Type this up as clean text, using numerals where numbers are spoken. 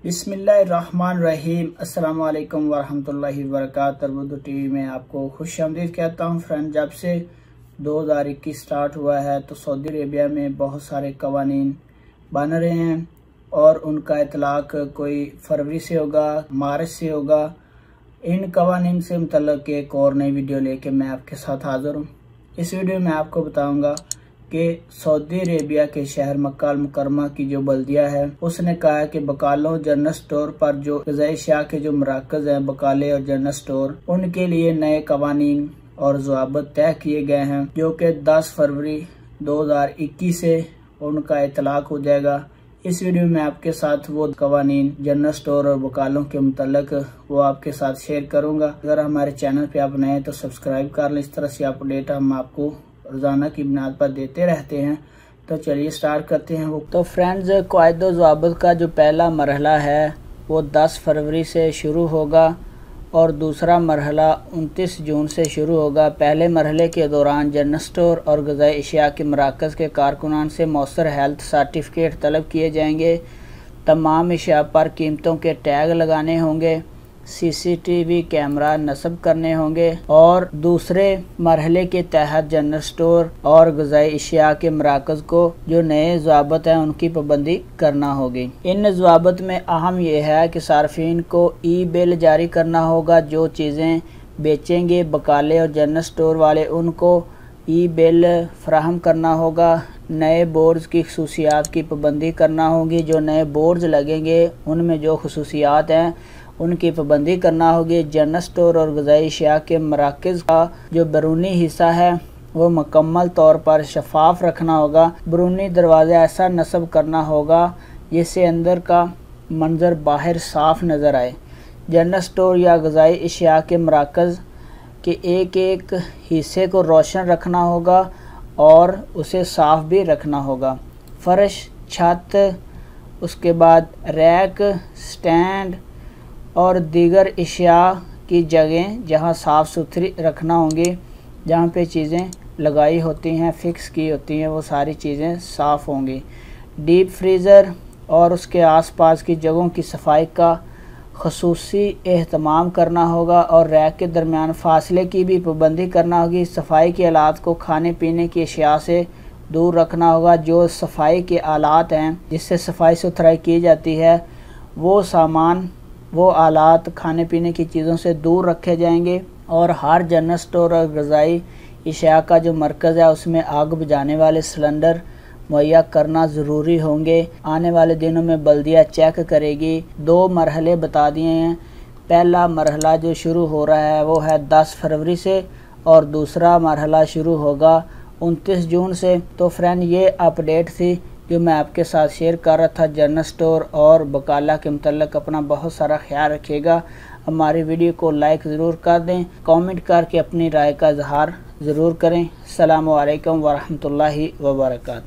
बिस्मिल्लाहिर्रहमानिर्रहीम। अस्सलाम वालेकुम वरहमतुल्लाहि वबरकातुहू। तरबूज टीवी में आपको खुशामदीद कहता हूँ। फ्रेंड, जब से 2021 स्टार्ट हुआ है तो सऊदी अरेबिया में बहुत सारे कवानीन बन रहे हैं और उनका इतलाक कोई फरवरी से होगा, मार्च से होगा। इन कवानीन से मुतल्लिक़ एक और नई वीडियो लेके मैं आपके साथ हाज़िर हूँ। इस वीडियो में आपको बताऊंगा कि सऊदी अरेबिया के शहर मक्का अल मुकरमा की जो बल्दिया है उसने कहा है कि बकालों जनरल स्टोर पर जो ग़िज़ाई अशिया के जो मराकज़ हैं, बकाले और जनरल स्टोर, उनके लिए नए कवानीन और ज़वाबित तय किए गए हैं जो कि 10 फरवरी 2021 से उनका इतलाक हो जाएगा। इस वीडियो में आपके साथ वो कवानीन जनरल स्टोर और बकालों के मुतल्लिक़ वो आपके साथ शेयर करूंगा। अगर हमारे चैनल पे आप नए हैं तो सब्सक्राइब कर लें। इस तरह से अपडेट हम आपको रोजाना की बुनियाद पर देते रहते हैं। तो चलिए स्टार्ट करते हैं। वो तो फ्रेंड्स, क़वाइद ज़वाबित का जो पहला मरहला है वो 10 फरवरी से शुरू होगा और दूसरा मरहला 29 जून से शुरू होगा। पहले मरहले के दौरान जनरल स्टोर और ग़िज़ाई अशिया के मराकज़ के कारकुनान से मौसर हेल्थ सर्टिफिकेट तलब किए जाएंगे। तमाम अशिया पर कीमतों के टैग लगाने होंगे, CCTV कैमरा नस्ब करने होंगे और दूसरे मरहले के तहत जनरल स्टोर और ग़िज़ाई अशिया के मराकज़ को जो नए ज़वाबित हैं उनकी पाबंदी करना होगी। इन ज़वाबित में अहम यह है कि सार्फिन को ई-बिल जारी करना होगा। जो चीज़ें बेचेंगे बकाले और जनरल स्टोर वाले उनको ई-बिल फराहम करना होगा। नए बोर्ड्स की खसूसियात की पाबंदी करना होगी। जो नए बोर्ड्स लगेंगे उनमें जो खसूसियात हैं उनकी पाबंदी करना होगी। जनरल स्टोर और ग़िज़ाई अशिया के मराकज़ का जो बैरूनी हिस्सा है वो मुकम्मल तौर पर शफाफ रखना होगा। बैरूनी दरवाज़ा ऐसा नस्ब करना होगा जिससे अंदर का मंजर बाहर साफ नज़र आए। जनरल स्टोर या ग़िज़ाई अशिया के मराकज़ के एक एक हिस्से को रोशन रखना होगा और उसे साफ भी रखना होगा। फ़र्श, छत, उसके बाद रैक, स्टैंड और दीगर अशिया की जगह जहां साफ़ सुथरी रखना होंगी, जहां पे चीज़ें लगाई होती हैं, फिक्स की होती हैं, वो सारी चीज़ें साफ़ होंगी। डीप फ्रीज़र और उसके आसपास की जगहों की सफाई का ख़ुसूसी एहतमाम करना होगा और रैक के दरमियान फासले की भी पाबंदी करना होगी। सफाई के आलात को खाने पीने की अशिया से दूर रखना होगा। जो सफाई के आलात हैं जिससे सफाई सुथराई की जाती है वो सामान, वो आलात खाने पीने की चीज़ों से दूर रखे जाएंगे। और हर जनरल स्टोर और ग़िज़ाई अशिया का जो मरकज़ है उसमें आग बुझाने वाले सिलेंडर मुहैया करना ज़रूरी होंगे। आने वाले दिनों में बल्दिया चेक करेगी। 2 मरहले बता दिए हैं। पहला मरहला जो शुरू हो रहा है वो है 10 फरवरी से और दूसरा मरहला शुरू होगा 29 जून से। तो फ्रेंड, ये अपडेट थी जो मैं आपके साथ शेयर कर रहा था जनरल स्टोर और बकाला के मुतल्लिक़। अपना बहुत सारा ख्याल रखिएगा। हमारी वीडियो को लाइक ज़रूर कर दें, कमेंट करके अपनी राय का इजहार ज़रूर करें। अस्सलामु अलैकुम वरहमतुल्लाहि वबरकातुहू।